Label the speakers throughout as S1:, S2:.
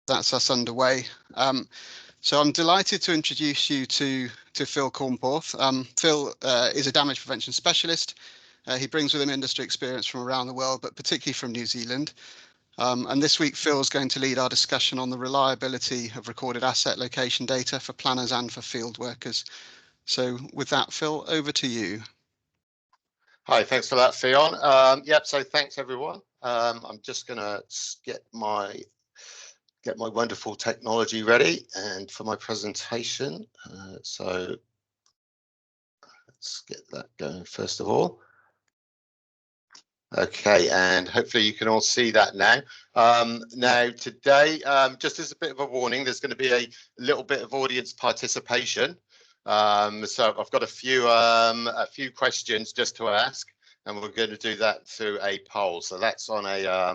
S1: That's us underway. So I'm delighted to introduce you to Phil Cornforth. Phil is a damage prevention specialist. He brings with him industry experience from around the world, but particularly from New Zealand. And this week, Phil's going to lead our discussion on the reliability of recorded asset location data for planners and for field workers. So with that, Phil, over to you.
S2: Hi, thanks for that, Fionn. Yep, so thanks everyone. I'm just gonna get my wonderful technology ready and for my presentation. So let's get that going first of all. Okay, and hopefully you can all see that now. Now today, just as a bit of a warning, there's going to be a little bit of audience participation. So I've got a few questions just to ask, and we're going to do that through a poll. So that's on a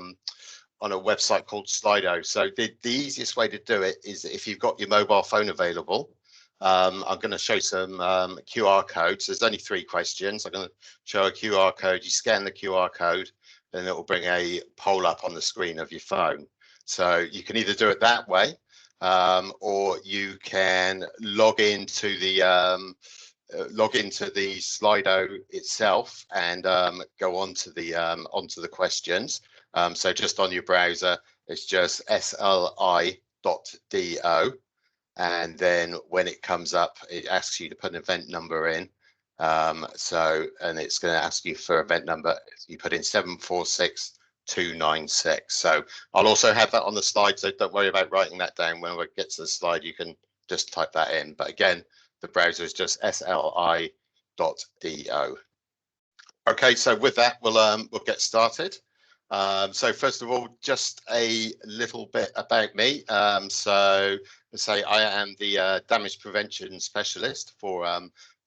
S2: website called Slido. So the easiest way to do it is if you've got your mobile phone available. I'm going to show some QR codes. There's only 3 questions. I'm going to show a QR code. You scan the QR code, and it will bring a poll up on the screen of your phone. So you can either do it that way, or you can log into the Slido itself and go onto the questions. So just on your browser, it's just sli.do. And then when it comes up, it asks you to put an event number in. And it's going to ask you for event number. You put in 746296. So I'll also have that on the slide. So don't worry about writing that down. When we get to the slide, you can just type that in. But again, the browser is just sli.do. Okay, so with that, we'll get started. So first of all, just a little bit about me. So let's say I am the damage prevention specialist for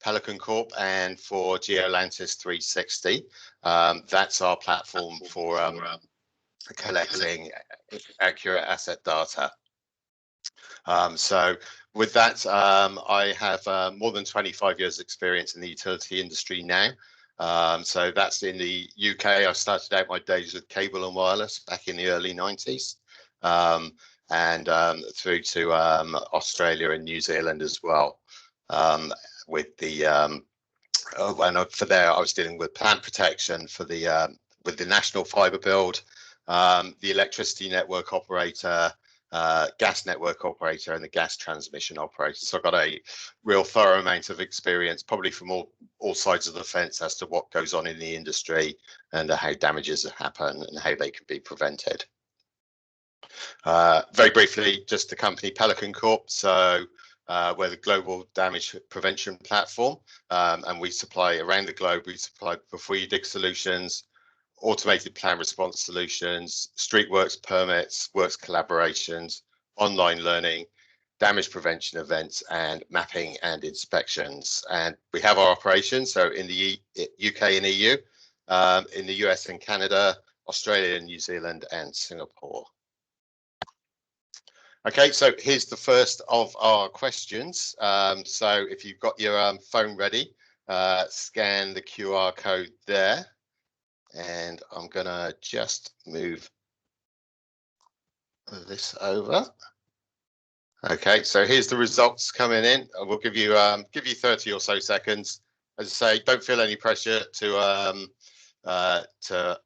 S2: PelicanCorp and for Geo Atlantis 360. That's our platform for collecting accurate asset data. So with that, I have more than 25 years experience in the utility industry now. So that's in the UK. I started out my days with cable and wireless back in the early 90s, and through to Australia and New Zealand as well. With the for there, I was dealing with plant protection for the with the national fibre build, the electricity network operator, gas network operator, and the gas transmission operator. So I've got a real thorough amount of experience, probably from all sides of the fence, as to what goes on in the industry and how damages happen and how they can be prevented. Very briefly, just the company PelicanCorp. So we're the global damage prevention platform, and we supply around the globe. We supply before you dig solutions, automated plan response solutions, street works permits, works collaborations, online learning, damage prevention events, and mapping and inspections. And we have our operations, so in the UK and EU, in the US and Canada, Australia, New Zealand, and Singapore. Okay, so here's the first of our questions. So if you've got your phone ready, scan the QR code there. And I'm gonna just move this over. Okay, so here's the results coming in. We'll give you 30 or so seconds. As I say, don't feel any pressure to do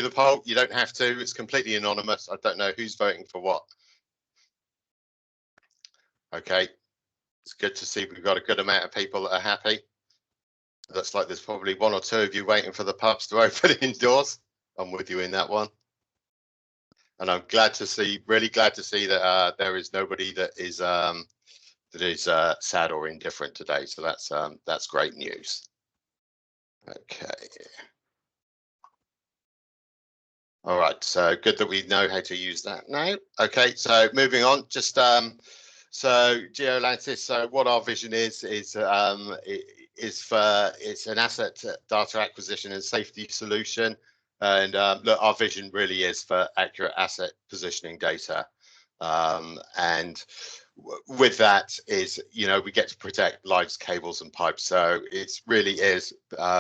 S2: the poll. You don't have to. It's completely anonymous. I don't know who's voting for what. Okay, it's good to see we've got a good amount of people that are happy. Looks like there's probably 1 or 2 of you waiting for the pubs to open indoors. I'm with you in that one. And I'm glad to see, really glad to see that there is nobody that is sad or indifferent today. So that's great news. Okay. All right, so good that we know how to use that now. Okay, so moving on, just so Geo Atlantis. So what our vision is it's an asset data acquisition and safety solution. And look, our vision really is for accurate asset positioning data. And with that is, we get to protect lives, cables and pipes. So it really is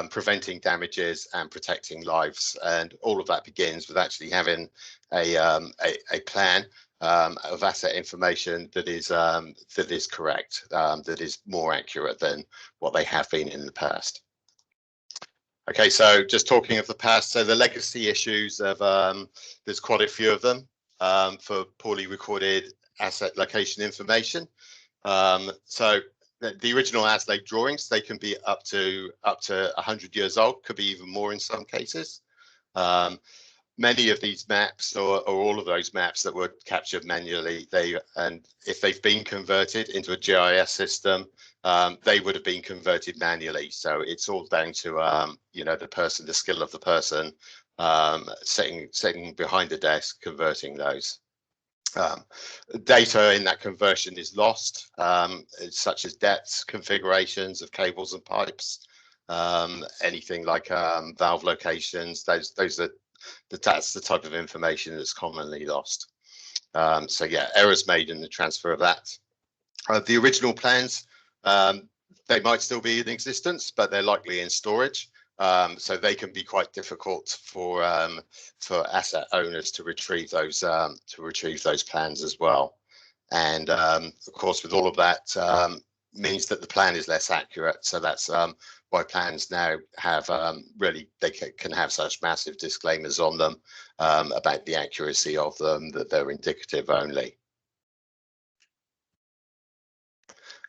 S2: preventing damages and protecting lives. And all of that begins with actually having a plan of asset information that is correct, that is more accurate than what they have been in the past. Okay, so just talking of the past, so the legacy issues of there's quite a few of them for poorly recorded asset location information. So the original ASLAID drawings, they can be up to 100 years old, could be even more in some cases. Many of these maps, or all of those maps that were captured manually, and if they've been converted into a GIS system, they would have been converted manually. So it's all down to the person, the skill of the person sitting behind the desk converting those. Data in that conversion is lost, such as depths, configurations of cables and pipes, anything like valve locations. Those are that's the type of information that's commonly lost. So yeah, errors made in the transfer of that. The original plans, they might still be in existence, but they're likely in storage. So they can be quite difficult for asset owners to retrieve those plans as well. And of course, with all of that, means that the plan is less accurate. So that's why plans now have really, they can have such massive disclaimers on them about the accuracy of them, that they're indicative only.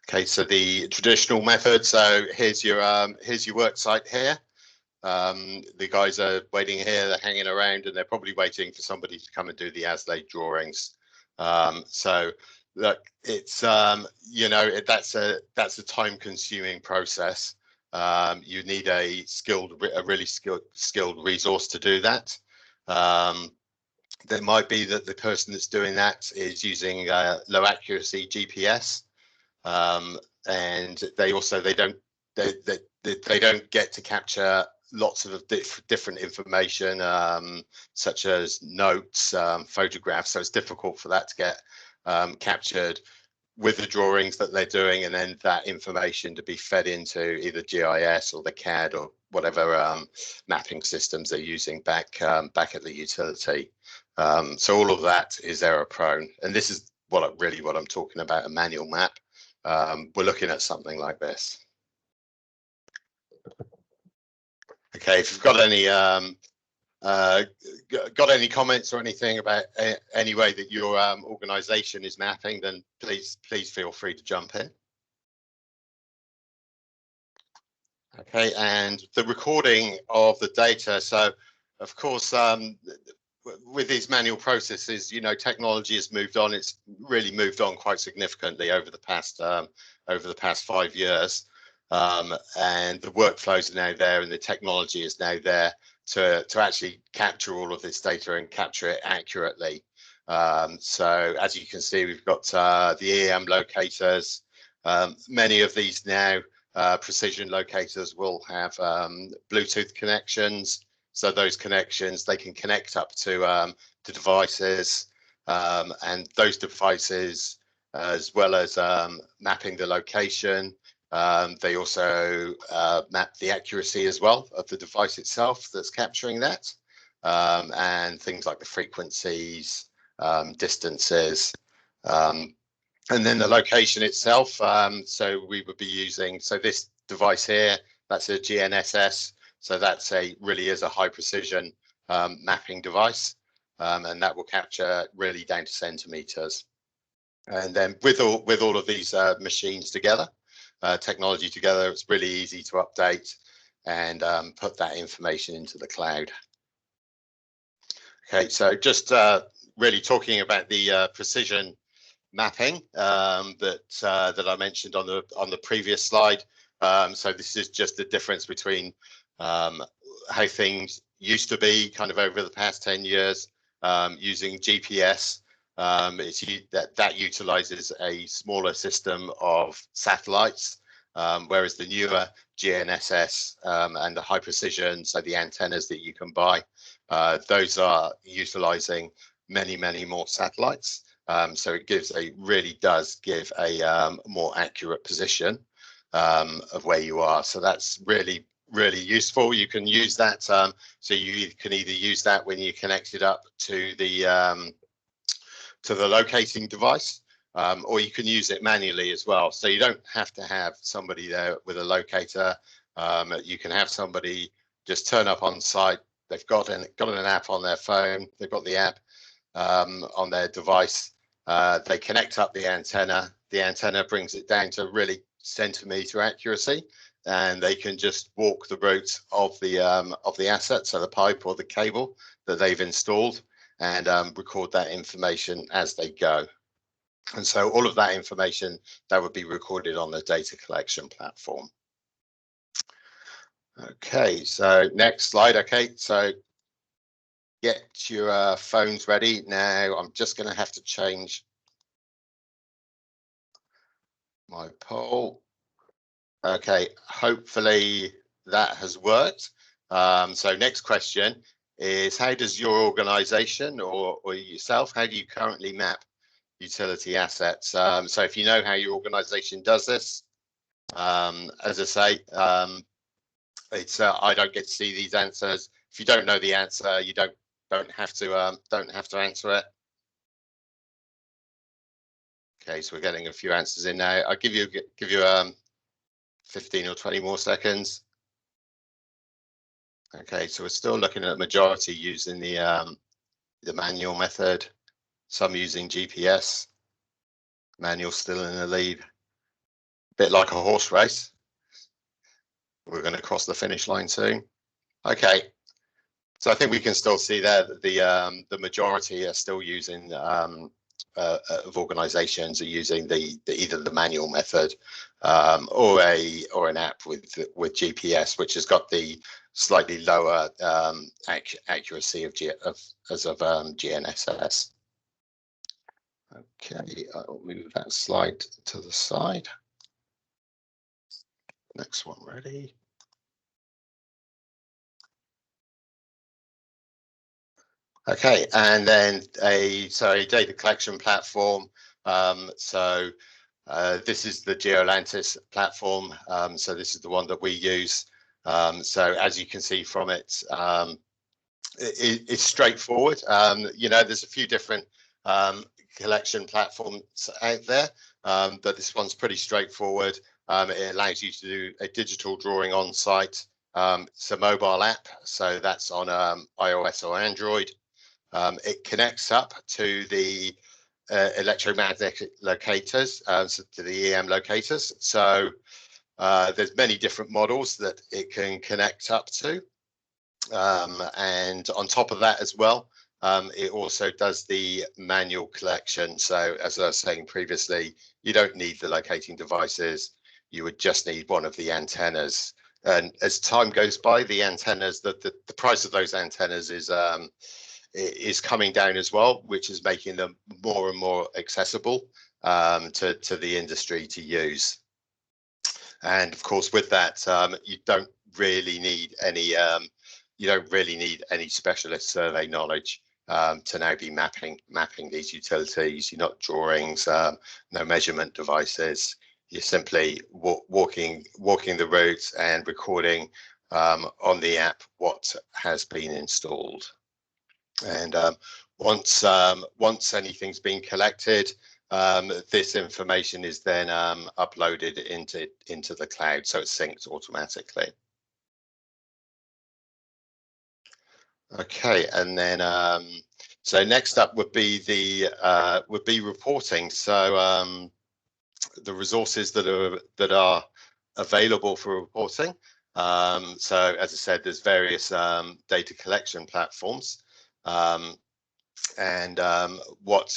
S2: Okay, so the traditional method. So here's your work site here. The guys are waiting here, they're hanging around, and they're probably waiting for somebody to come and do the ASLAID drawings. So look, it's that's a time-consuming process. You need a really skilled resource to do that. There might be that the person that's doing that is using low accuracy GPS, and they don't get to capture lots of different information, such as notes, photographs. So it's difficult for that to get captured with the drawings that they're doing, and then that information to be fed into either GIS or the CAD or whatever mapping systems they're using back at the utility. So all of that is error prone, and this is what I'm talking about, a manual map. We're looking at something like this. Okay, if you've got any comments or anything about any way that your organization is mapping, then please feel free to jump in. Okay, and the recording of the data. So of course, with these manual processes, technology has moved on. It's really moved on quite significantly over the past 5 years. And the workflows are now there, and the technology is now there to actually capture all of this data and capture it accurately. So as you can see, we've got the EM locators. Many of these now, precision locators, will have Bluetooth connections. So those connections, they can connect up to devices, and those devices, as well as mapping the location, they also map the accuracy as well of the device itself that's capturing that, and things like the frequencies, distances, and then the location itself. So we would be using, so this device here, that's a GNSS. So that's really is a high precision mapping device, and that will capture really down to centimeters. And then with all of these machines together, technology together, it's really easy to update and put that information into the cloud. Okay, so just really talking about the precision mapping that I mentioned on the previous slide. So this is just the difference between how things used to be kind of over the past 10 years using GPS. That utilizes a smaller system of satellites, whereas the newer GNSS and the high precision, so the antennas that you can buy, those are utilizing many more satellites. So it really does give a more accurate position of where you are. So that's really useful. You can use that. So you can either use that when you connect it up to the locating device, or you can use it manually as well. So you don't have to have somebody there with a locator. You can have somebody just turn up on site. They've got an app on their phone. They've got the app on their device. They connect up the antenna. The antenna brings it down to really centimeter accuracy, and they can just walk the route of the asset, so the pipe or the cable that they've installed, and record that information as they go. And so all of that information that would be recorded on the data collection platform. Okay, so next slide. Okay, so get your phones ready. Now I'm just going to have to change my poll. Okay, hopefully that has worked. So next question is, how does your organization or yourself, how do you currently map utility assets? So if you know how your organization does this, as I say, it's I don't get to see these answers. If you don't know the answer, you don't have to answer it. Okay, so we're getting a few answers in now. I'll give you 15 or 20 more seconds. Okay, so we're still looking at majority using the manual method, some using GPS. Manual still in the lead. A bit like a horse race. We're going to cross the finish line soon. Okay, so I think we can still see there that the majority are still using of organizations are using either the manual method or an app with GPS, which has got the slightly lower accuracy of GNSS. Okay, I'll move that slide to the side. Next one ready. Okay, and then a data collection platform. This is the Geo Atlantis platform. So this is the one that we use. So as you can see from it, it's straightforward. You know, there's a few different collection platforms out there, but this one's pretty straightforward. It allows you to do a digital drawing on site. It's a mobile app, so that's on iOS or Android. It connects up to the electromagnetic locators, so to the EM locators. So there's many different models that it can connect up to. And on top of that as well, it also does the manual collection. So as I was saying previously, you don't need the locating devices. You would just need one of the antennas. And as time goes by, the antennas, the price of those antennas is coming down as well, which is making them more and more accessible to the industry to use. And of course, with that, you don't really need any specialist survey knowledge to now be mapping these utilities. You're not drawings, no measurement devices. You're simply walking the routes and recording on the app what has been installed. And once anything's been collected, this information is then uploaded into the cloud, so it's synced automatically. Okay, and then so next up would be reporting. So the resources that are available for reporting. So as I said, there's various data collection platforms, and what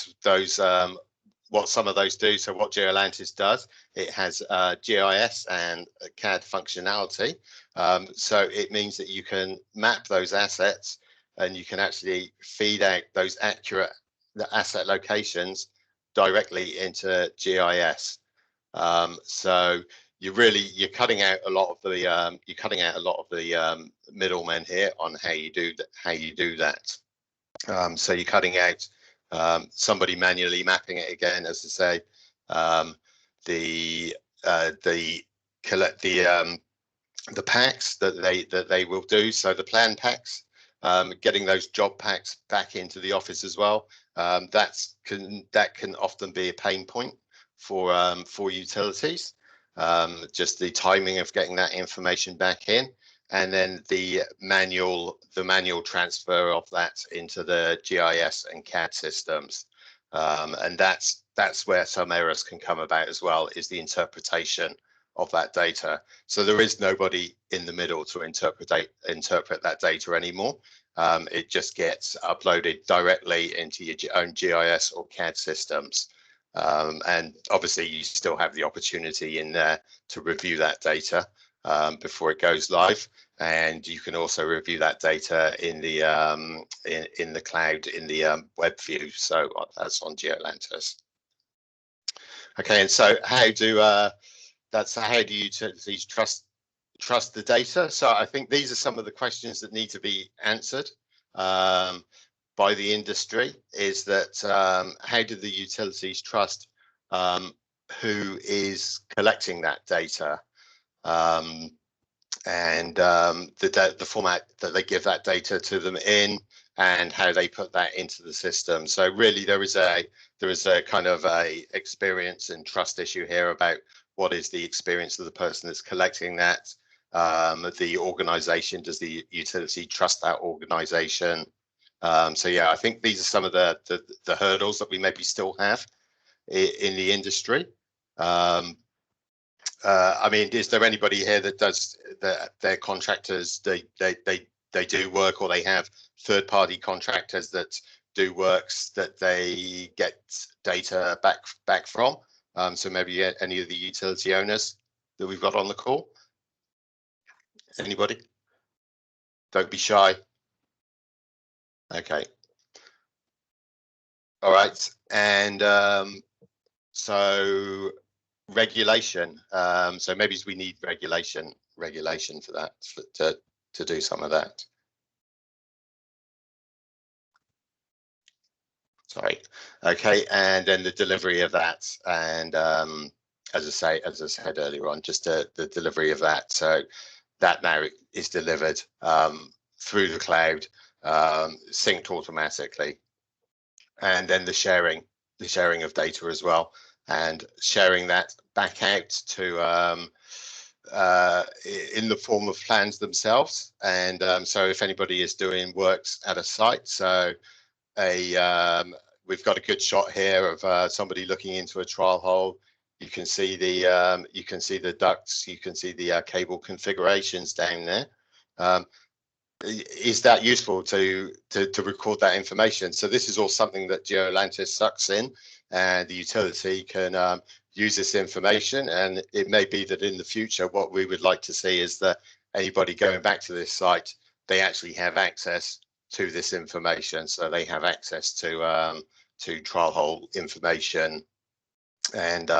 S2: some of those do. So what Geo Atlantis does, it has GIS and CAD functionality. So it means that you can map those assets and you can actually feed out those accurate asset locations directly into GIS. So you're cutting out a lot of the middlemen here on how you do that. So you're cutting out somebody manually mapping it again, as I say, the packs that they will do. So the plan packs, getting those job packs back into the office as well. That can often be a pain point for utilities. Just the timing of getting that information back in, and then the manual transfer of that into the GIS and CAD systems. And that's where some errors can come about as well, is the interpretation of that data. So there is nobody in the middle to interpret that data anymore. It just gets uploaded directly into your own GIS or CAD systems. And obviously you still have the opportunity in there to review that data before it goes live, and you can also review that data in the cloud in the web view. So that's on Geo Atlantis. Okay, and so how do utilities trust the data? So I think these are some of the questions that need to be answered by the industry. Is that how do the utilities trust who is collecting that data, and the format that they give that data to them in, and how they put that into the system. So really there is a kind of a experience and trust issue here about what is the experience of the person that's collecting that. The organization, does the utility trust that organization? So yeah, I think these are some of the hurdles that we maybe still have in the industry. I mean, is there anybody here that does their contractors, they do work, or they have third-party contractors that do works that they get data back from? So maybe any of the utility owners that we've got on the call. Anybody? Don't be shy. Okay. All right. And so regulation. So maybe we need regulation for that, to do some of that. Sorry. Okay, and then the delivery of that, and as I said earlier on, just the delivery of that. So that now is delivered through the cloud, synced automatically, and then the sharing of data as well, and sharing that back out to in the form of plans themselves. And so if anybody is doing works at a site, so we've got a good shot here of somebody looking into a trial hole. You can see the ducts, you can see the cable configurations down there. Is that useful to record that information? So this is all something that Geo Atlantis sucks in, and the utility can use this information. And it may be that in the future, what we would like to see is that anybody going back to this site, they actually have access to this information. So they have access to trial hole information, and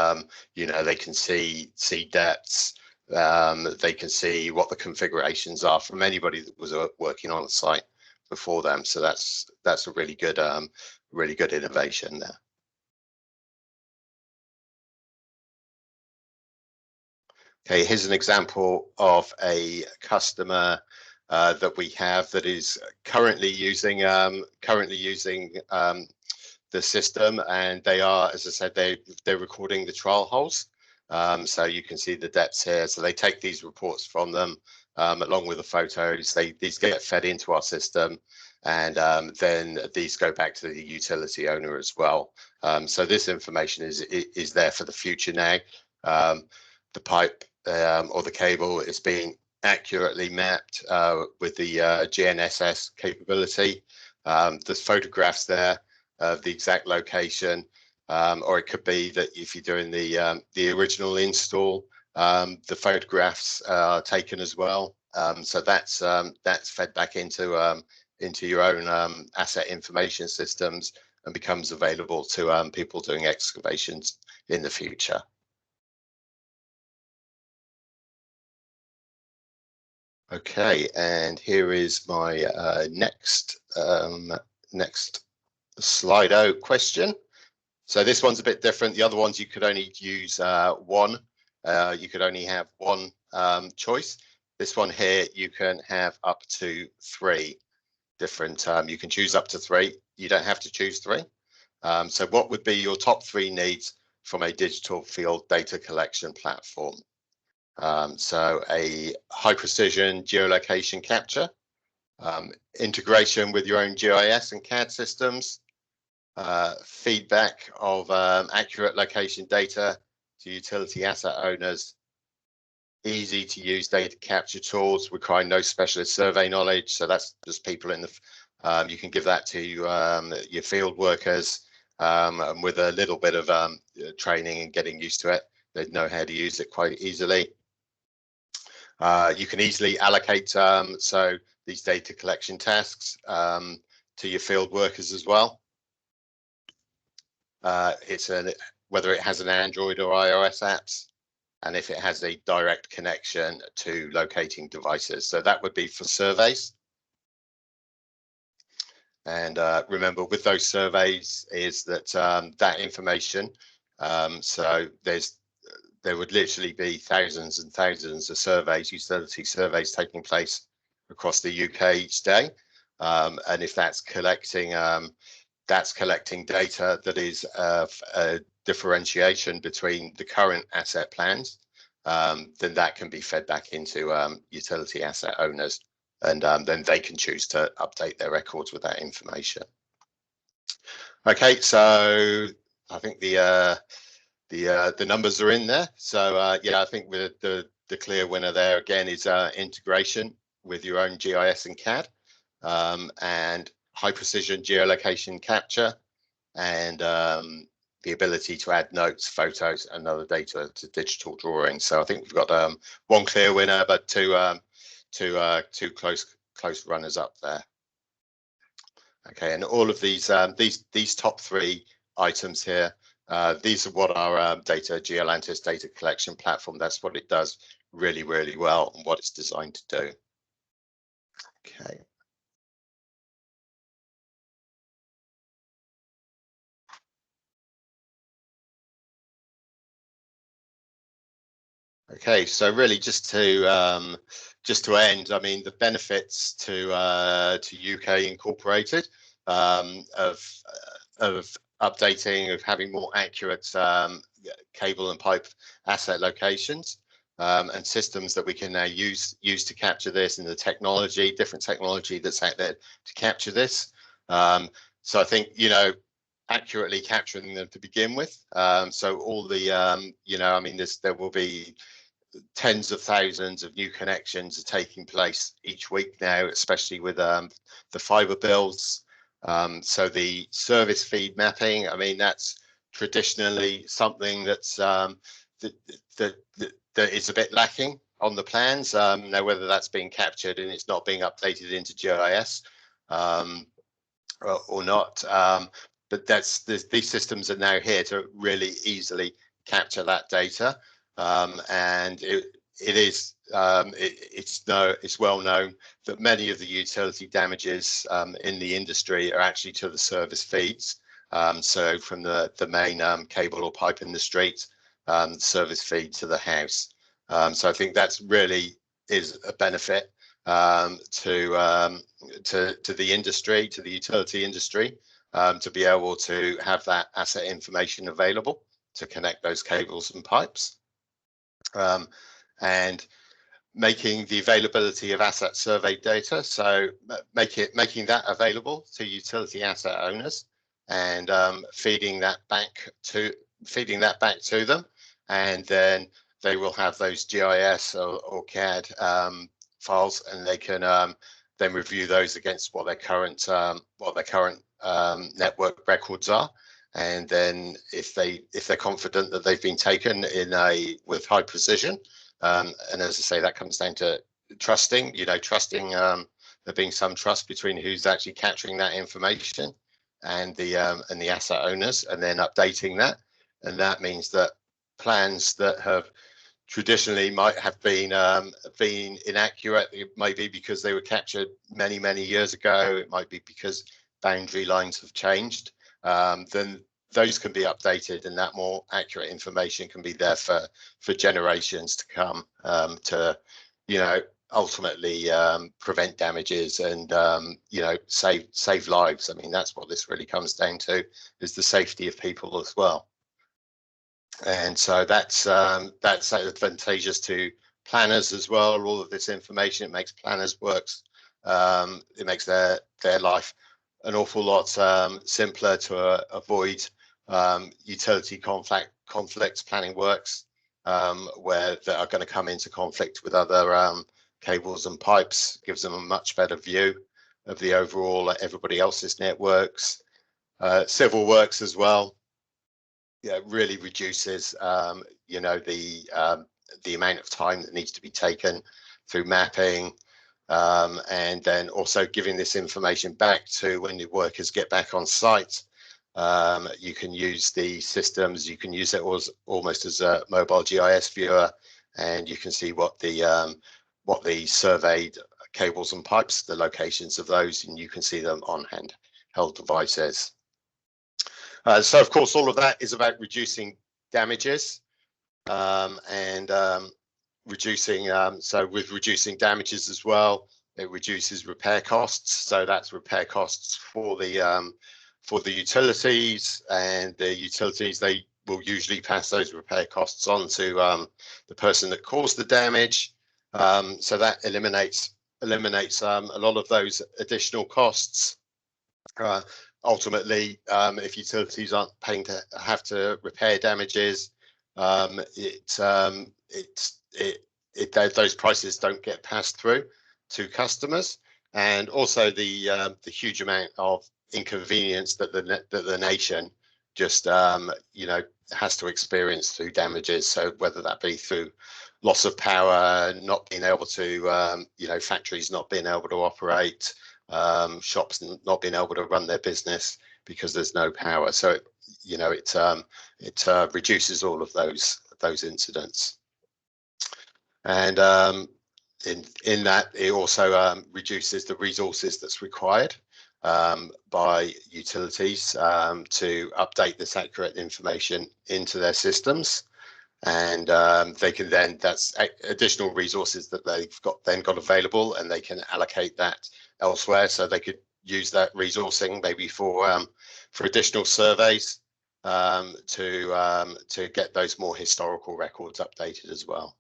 S2: you know, they can see depths. They can see what the configurations are from anybody that was working on the site before them. So that's a really good innovation there. Okay, here's an example of a customer that we have that is currently using the system, and they are, as I said, they're recording the trial holes. So you can see the depths here. So they take these reports from them along with the photos. These get fed into our system, and then these go back to the utility owner as well. So this information is there for the future now. The pipe or the cable is being accurately mapped with the GNSS capability. There's photographs there of the exact location. Or it could be that if you're doing the original install, the photographs are taken as well. So that's fed back into your own asset information systems and becomes available to people doing excavations in the future. Okay, and here is my next Slido question. So this one's a bit different. The other ones you could only use one. You could only have one choice. This one here, you can have up to 3 different. You can choose up to 3. You don't have to choose 3. So what would be your top 3 needs from a digital field data collection platform? So a high precision geolocation capture, integration with your own GIS and CAD systems, feedback of accurate location data to utility asset owners, easy to use data capture tools requiring no specialist survey knowledge. So that's just people in the, you can give that to your field workers and with a little bit of training and getting used to it, they'd know how to use it quite easily. You can easily allocate so these data collection tasks to your field workers as well. Whether it has an Android or iOS apps, and if it has a direct connection to locating devices. So that would be for surveys. And remember, with those surveys is that that information, so there would literally be thousands and thousands of surveys, utility surveys taking place across the UK each day. And if that's collecting data that is a differentiation between the current asset plans, then that can be fed back into utility asset owners, and then they can choose to update their records with that information. Okay, so I think the numbers are in there. So yeah, I think with the clear winner there again is integration with your own GIS and CAD, and high precision geolocation capture, and the ability to add notes, photos, and other data to digital drawings. So I think we've got one clear winner, but two close runners up there. Okay, and all of these top 3 items here, these are what our Geo Atlantis data collection platform, that's what it does really, really well and what it's designed to do. Okay. Okay, so really just to end, I mean, the benefits to UK Incorporated of updating, of having more accurate cable and pipe asset locations, and systems that we can now use to capture this, and the technology, different technology that's out there to capture this. So I think, you know, accurately capturing them to begin with. So all the, you know, I mean, there will be tens of thousands of new connections are taking place each week now, especially with the fiber builds. So the service feed mapping, I mean, that's traditionally something that's that is a bit lacking on the plans. Now, whether that's being captured and it's not being updated into GIS or not, but these systems are now here to really easily capture that data. And it's well known that many of the utility damages in the industry are actually to the service feeds. So from the main cable or pipe in the street, service feed to the house. So I think that's really is a benefit to the industry, to the utility industry, to be able to have that asset information available to connect those cables and pipes. And making the availability of asset survey data, so making that available to utility asset owners, and feeding that back to them, and then they will have those GIS or CAD files, and they can then review those against what their current network records are. And then if they're confident that they've been taken with high precision, and as I say, that comes down to trusting, there being some trust between who's actually capturing that information and the asset owners, and then updating that. And that means that plans that have traditionally might have been inaccurate, it might be because they were captured many years ago, it might be because boundary lines have changed, then those can be updated, and that more accurate information can be there for generations to come, to, you know, ultimately prevent damages and you know, save lives. I mean, that's what this really comes down to, is the safety of people as well. And so that's advantageous to planners as well. All of this information, it makes planners works, it makes their life an awful lot simpler to avoid utility conflicts. Planning works where they are going to come into conflict with other cables and pipes, gives them a much better view of the overall everybody else's networks. Civil works as well. Yeah, it really reduces you know, the amount of time that needs to be taken through mapping, and then also giving this information back to when the workers get back on site. You can use the systems, you can use it almost as a mobile GIS viewer, and you can see what the surveyed cables and pipes, the locations of those, and you can see them on handheld devices. So of course, all of that is about reducing damages, and reducing, so with reducing damages as well, it reduces repair costs. So that's repair costs for the utilities, and the utilities, they will usually pass those repair costs on to the person that caused the damage. So that eliminates a lot of those additional costs. Ultimately, if utilities aren't paying to have to repair damages, those prices don't get passed through to customers, and also the huge amount of inconvenience that the nation just you know, has to experience through damages. So whether that be through loss of power, not being able to you know, factories not being able to operate, shops not being able to run their business because there's no power. So you know, it reduces all of those incidents. And in that, it also reduces the resources that's required by utilities to update this accurate information into their systems. And they can then, that's additional resources that they've got available, and they can allocate that elsewhere. So they could use that resourcing maybe for additional surveys, to get those more historical records updated as well.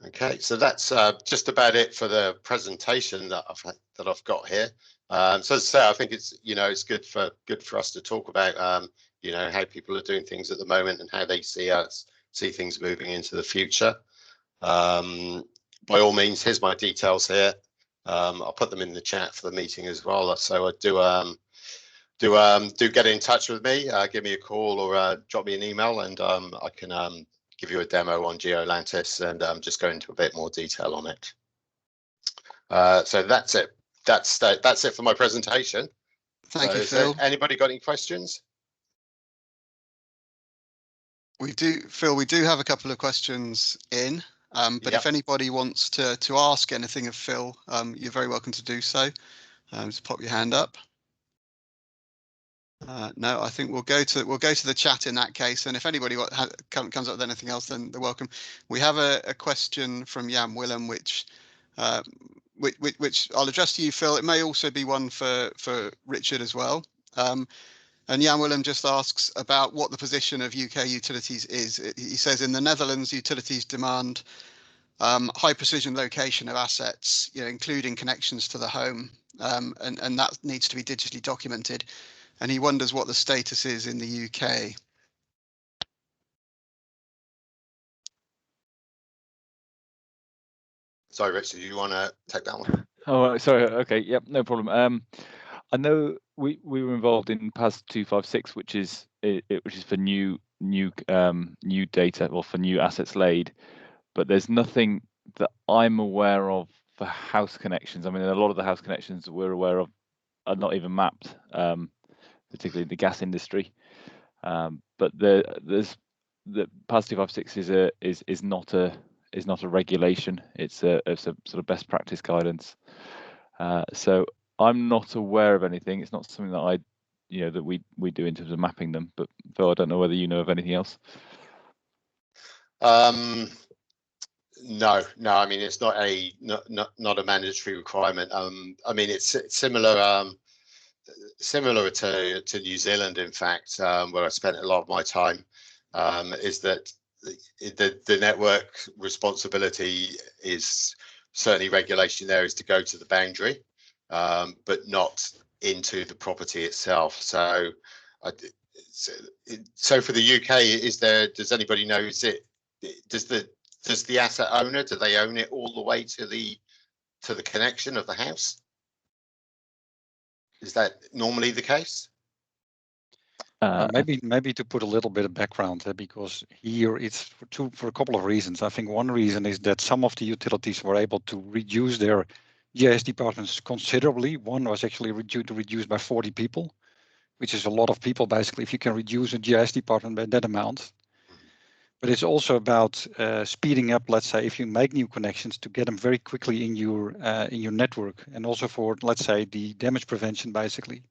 S2: Okay, so that's just about it for the presentation that I've got here. So as I say, I think it's, you know, it's good for us to talk about you know, how people are doing things at the moment and how they see things moving into the future. By all means, here's my details here. I'll put them in the chat for the meeting as well. So I do get in touch with me, give me a call or drop me an email, and I can give you a demo on Geo Atlantis and just go into a bit more detail on it. So that's it. That's it for my presentation.
S1: Thank you, Phil.
S2: Anybody got any questions?
S1: We do, Phil. We do have a couple of questions in, but
S2: Yep.
S1: if anybody wants to ask anything of Phil, you're very welcome to do so. Just pop your hand up. No, I think we'll go to the chat in that case, and if anybody comes up with anything else, then they're welcome. We have a question from Jan Willem, which I'll address to you, Phil. It may also be one for Richard as well. And Jan Willem just asks about what the position of UK utilities is. He says in the Netherlands, utilities demand high precision location of assets, you know, including connections to the home, and that needs to be digitally documented. And he wonders what the status is in the UK.
S2: Sorry, Richard, do you want to take that one?
S3: Oh, sorry. Okay. Yep. No problem. I know we were involved in PAS 256, which is for new data, or for new assets laid, but there's nothing that I'm aware of for house connections. I mean, a lot of the house connections that we're aware of are not even mapped, particularly in the gas industry. But there's the PAS 256 is not a regulation. It's a sort of best practice guidance. So I'm not aware of anything. It's not something that that we do in terms of mapping them. But Phil, I don't know whether you know of anything else.
S2: No. I mean, it's not a mandatory requirement. I mean, it's similar to New Zealand, in fact, where I spent a lot of my time. Is that the network responsibility is certainly regulation there is to go to the boundary, but not into the property itself. So for the UK, does anybody know, does the asset owner, do they own it all the way to the connection of the house? Is that normally the case?
S4: Maybe to put a little bit of background, because here it's for a couple of reasons. I think one reason is that some of the utilities were able to reduce their GIS departments considerably. One was actually reduced by 40 people, which is a lot of people, basically, if you can reduce a GIS department by that amount. But it's also about speeding up, let's say, if you make new connections, to get them very quickly in your network, and also for, let's say, the damage prevention, basically.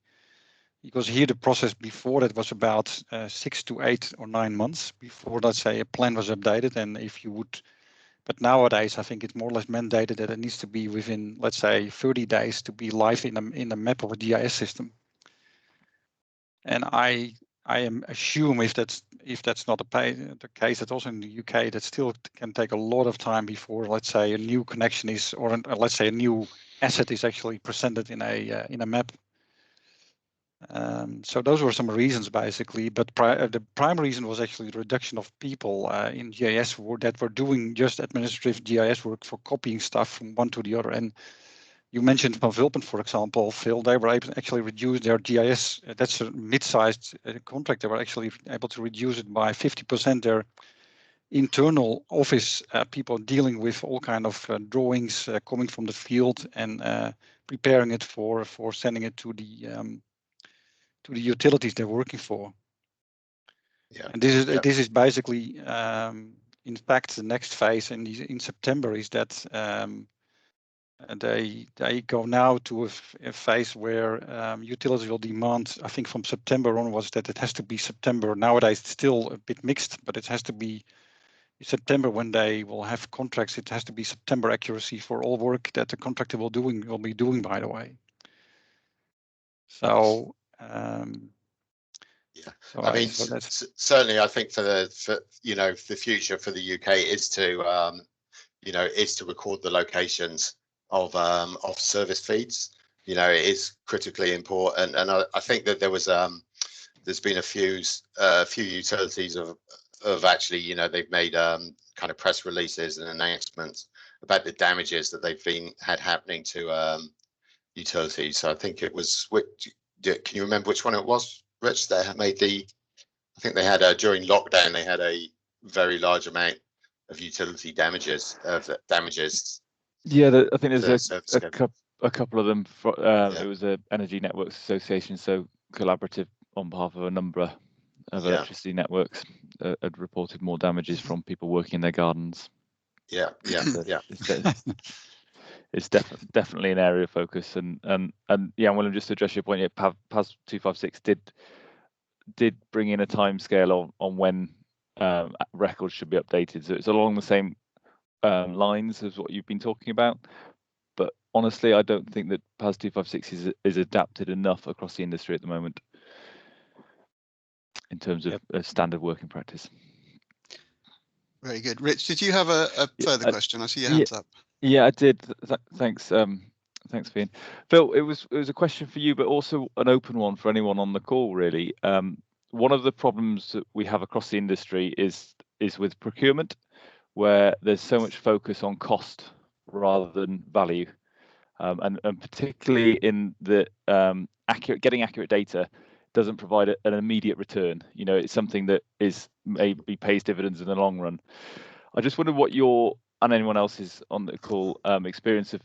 S4: Because here the process before that was about 6 to 8 or 9 months before, let's say, a plan was updated. And if you would, but nowadays I think it's more or less mandated that it needs to be within, let's say, 30 days to be live in a map of a GIS system. And I assume if that's not the case, that also in the UK that still can take a lot of time before, let's say, a new connection is, or let's say a new asset is actually presented in a map. So those were some reasons, basically, but the prime reason was actually the reduction of people in GIS that were doing just administrative GIS work for copying stuff from one to the other. And you mentioned Van Vulpen, for example, Phil, they were able to actually reduce their GIS. That's a mid-sized contract. They were actually able to reduce it by 50%. Their internal office people dealing with all kind of drawings coming from the field and preparing it for sending it to the utilities they're working for.
S2: Yeah.
S4: And this is basically, in fact, the next phase in September is that they go now to a phase where utilities will demand, I think from September onwards, that it has to be September. Nowadays it's still a bit mixed, but it has to be September when they will have contracts. It has to be September accuracy for all work that the contractor will be doing, by the way. So
S2: yeah, so I mean, certainly, I think for the future for the UK is to record the locations of service feeds. It is critically important, and I think that there's been a few utilities of actually, they've made kind of press releases and announcements about the damages that they've had happening to utilities. So I think it was, can you remember which one it was, Rich? They made I think they had during lockdown, they had a very large amount of utility damages.
S3: Yeah, I think there's a couple of them. It was a Energy Networks Association, so collaborative on behalf of a number of electricity networks, had reported more damages from people working in their gardens.
S2: Yeah.
S3: It's definitely an area of focus, and William, just to address your point, PAS 256 did bring in a timescale on when records should be updated. So it's along the same lines as what you've been talking about. But honestly, I don't think that PAS 256 is adapted enough across the industry at the moment in terms of a standard working practice.
S1: Very good. Rich, did you have a further question? I see your hands up.
S3: Yeah, I did. Thanks. Thanks, Ian. Phil, it was a question for you, but also an open one for anyone on the call, really. One of the problems that we have across the industry is with procurement, where there's so much focus on cost rather than value, and particularly in the getting accurate data doesn't provide an immediate return. It's something that maybe pays dividends in the long run. I just wondered what your and anyone else's on the call experience of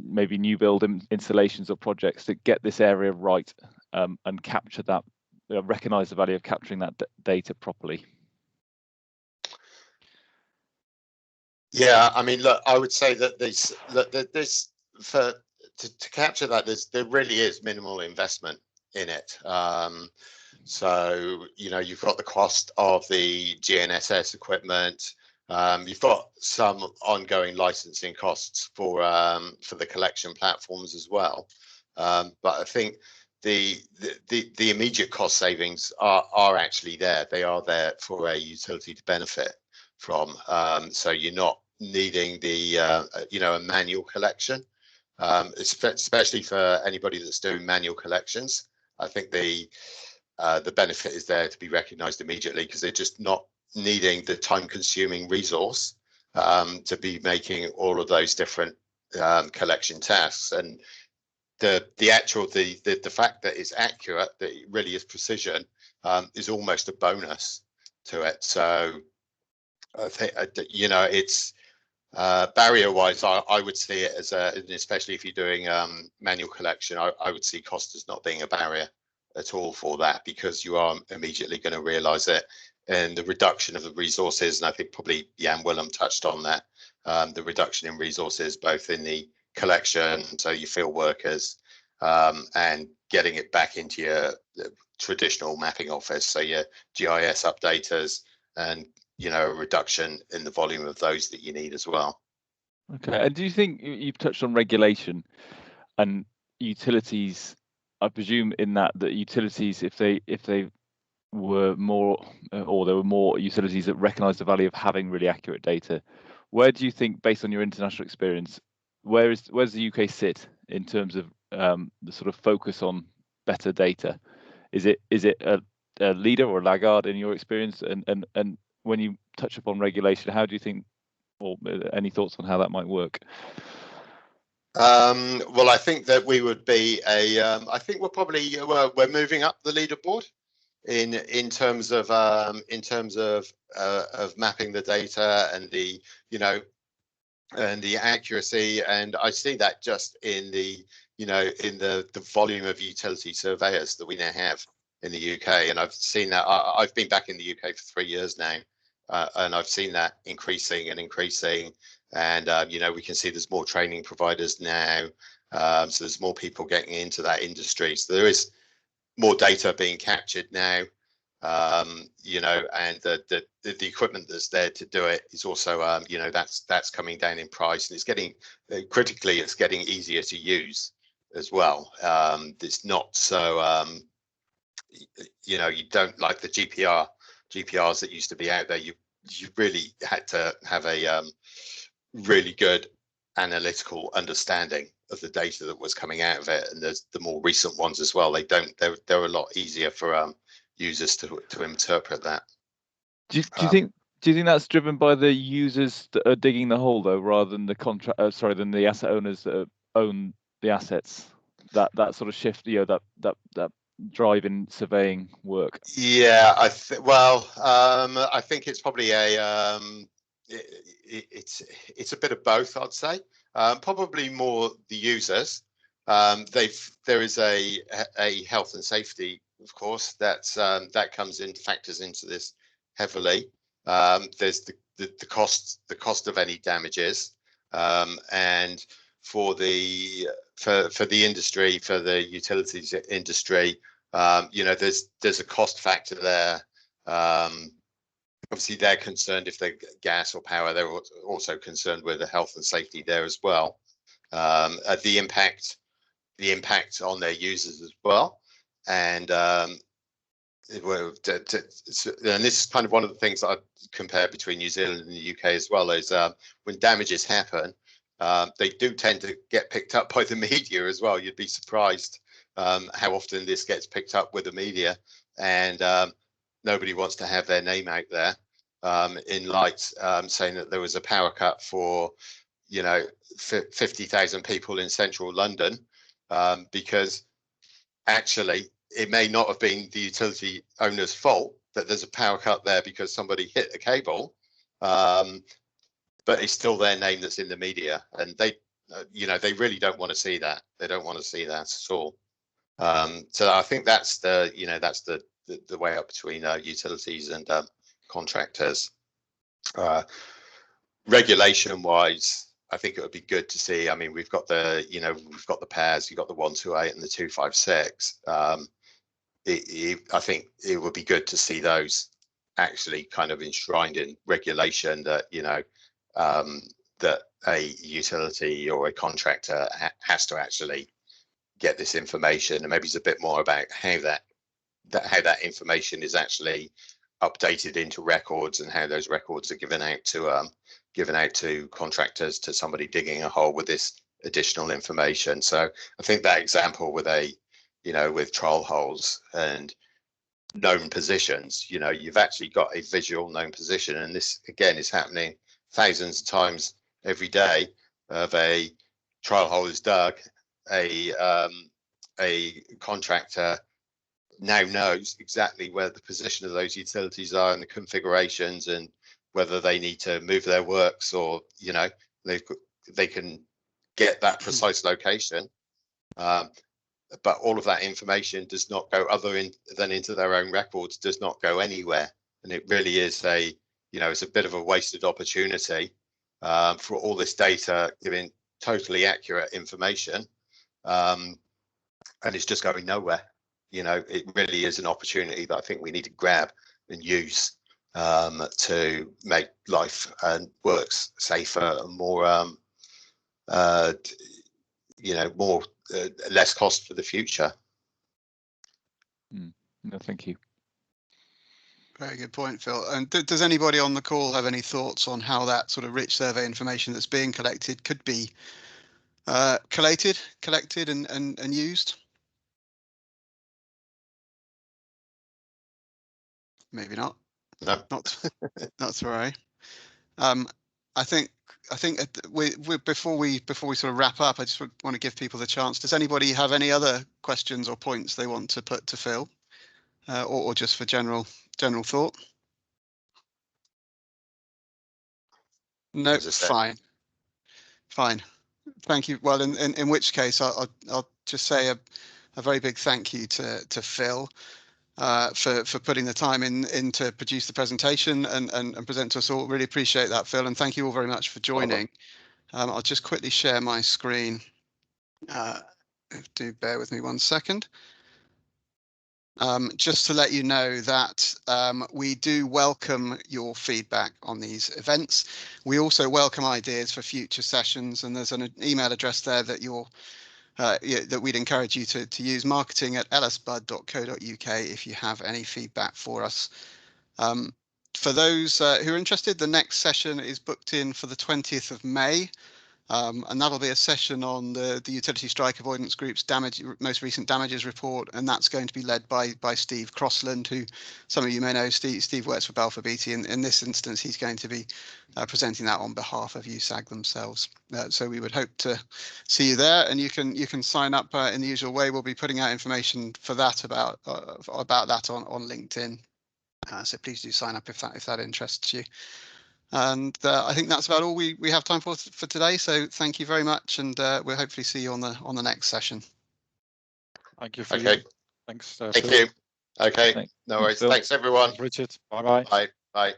S3: maybe new build installations or projects that get this area right, and capture that, recognize the value of capturing that data properly. Yeah,
S2: I mean, look, I would say that to capture that, there really is minimal investment in it. So, you've got the cost of the GNSS equipment. You've got some ongoing licensing costs for the collection platforms as well. But I think the immediate cost savings are actually there. They are there for a utility to benefit from. So you're not needing the a manual collection, especially for anybody that's doing manual collections. I think the benefit is there to be recognised immediately, because they're just not needing the time-consuming resource to be making all of those different collection tasks. And the fact that it's accurate, that it really is precision, is almost a bonus to it. So I think it's barrier-wise, I would see it as especially if you're doing manual collection, I would see cost as not being a barrier at all for that, because you are immediately going to realise it. And the reduction of the resources, and I think probably Jan Willem touched on that, the reduction in resources both in the collection, so your field workers, and getting it back into your traditional mapping office, so your GIS updaters, and a reduction in the volume of those that you need as well.
S3: Okay, and do you think you've touched on regulation and utilities? I presume in that utilities, if they were more, or there were more utilities that recognise the value of having really accurate data, where do you think, based on your international experience, where's the UK sit in terms of the sort of focus on better data? Is it a leader or a laggard in your experience? And when you touch upon regulation, how do you think, or any thoughts on how that might work?
S2: Well, I think that we would be I think we're probably we're moving up the leaderboard in terms of mapping the data and the and the accuracy, and I see that just in the in the volume of utility surveyors that we now have in the UK. And I've seen that. I've been back in the UK for 3 years now, and I've seen that increasing and increasing. And we can see there's more training providers now, so there's more people getting into that industry. So there is more data being captured now, and the equipment that's there to do it is also that's coming down in price, and it's getting critically, it's getting easier to use as well. It's not so you don't, like the GPRs that used to be out there. You really had to have a really good analytical understanding of the data that was coming out of it, and there's the more recent ones as well. They're a lot easier for users to interpret that.
S3: Do you think that's driven by the users that are digging the hole, though, rather than the than the asset owners that own the assets? That sort of shift, that drive in surveying work.
S2: Yeah, I think it's probably it's a bit of both, I'd say. Probably more the users. There is a health and safety, of course, that factors into this heavily. There's the cost of any damages, and for the industry, for the utilities industry, there's a cost factor there. Obviously, they're concerned if they're gas or power. They're also concerned with the health and safety there as well. The impact on their users as well. And this is kind of one of the things that I compare between New Zealand and the UK as well, is when damages happen, they do tend to get picked up by the media as well. You'd be surprised how often this gets picked up with the media, and nobody wants to have their name out there in lights, saying that there was a power cut for 50,000 people in central London, because actually it may not have been the utility owner's fault that there's a power cut there because somebody hit a cable, but it's still their name that's in the media, and they really don't want to see that. They don't want to see that at all. So I think that's the way up between utilities and contractors. Regulation wise, I think it would be good to see. I mean, we've got the pairs, you've got the 128 and the 256. I think it would be good to see those actually kind of enshrined in regulation, that that a utility or a contractor has to actually get this information, and maybe it's a bit more about how that information is actually updated into records, and how those records are given out to contractors, to somebody digging a hole with this additional information. So I think that example with with trial holes and known positions, you've actually got a visual known position, and this again is happening thousands of times every day. Of a trial hole is dug, a contractor now knows exactly where the position of those utilities are and the configurations, and whether they need to move their works, or they can get that precise location. But all of that information does not go than into their own records, does not go anywhere, and it really is it's a bit of a wasted opportunity for all this data giving totally accurate information, and it's just going nowhere. It really is an opportunity that I think we need to grab and use to make life and works safer and more, less cost for the future.
S3: No, thank you.
S1: Very good point, Phil. And does anybody on the call have any thoughts on how that sort of rich survey information that's being collected could be collected and used? Maybe not.
S2: No.
S1: Not to worry. I think before we sort of wrap up, I just want to give people the chance. Does anybody have any other questions or points they want to put to Phil, or just for general thought? No, fine. Thank you. Well, in which case, I'll just say a very big thank you to Phil for putting the time in to produce the presentation and present to us all. Really appreciate that, Phil, and thank you all very much for joining. I'll just quickly share my screen. Do bear with me 1 second. Just to let you know that we do welcome your feedback on these events. We also welcome ideas for future sessions, and there's an email address there that that we'd encourage you to use, marketing@lsbud.co.uk, if you have any feedback for us. For those who are interested, the next session is booked in for the 20th of May. And that'll be a session on the Utility Strike Avoidance Group's most recent damages report, and that's going to be led by Steve Crossland, who some of you may know. Steve works for Balfour Beatty. In this instance, he's going to be presenting that on behalf of USAG themselves. So we would hope to see you there, and you can sign up in the usual way. We'll be putting out information for that about that on LinkedIn. So please do sign up if that interests you. And I think that's about all we have time for today. So thank you very much, and we'll hopefully see you on the next session.
S4: Thank you. Thanks.
S2: Thank you. Okay. No worries. Thanks, everyone.
S4: Richard. Bye-bye.
S2: Bye.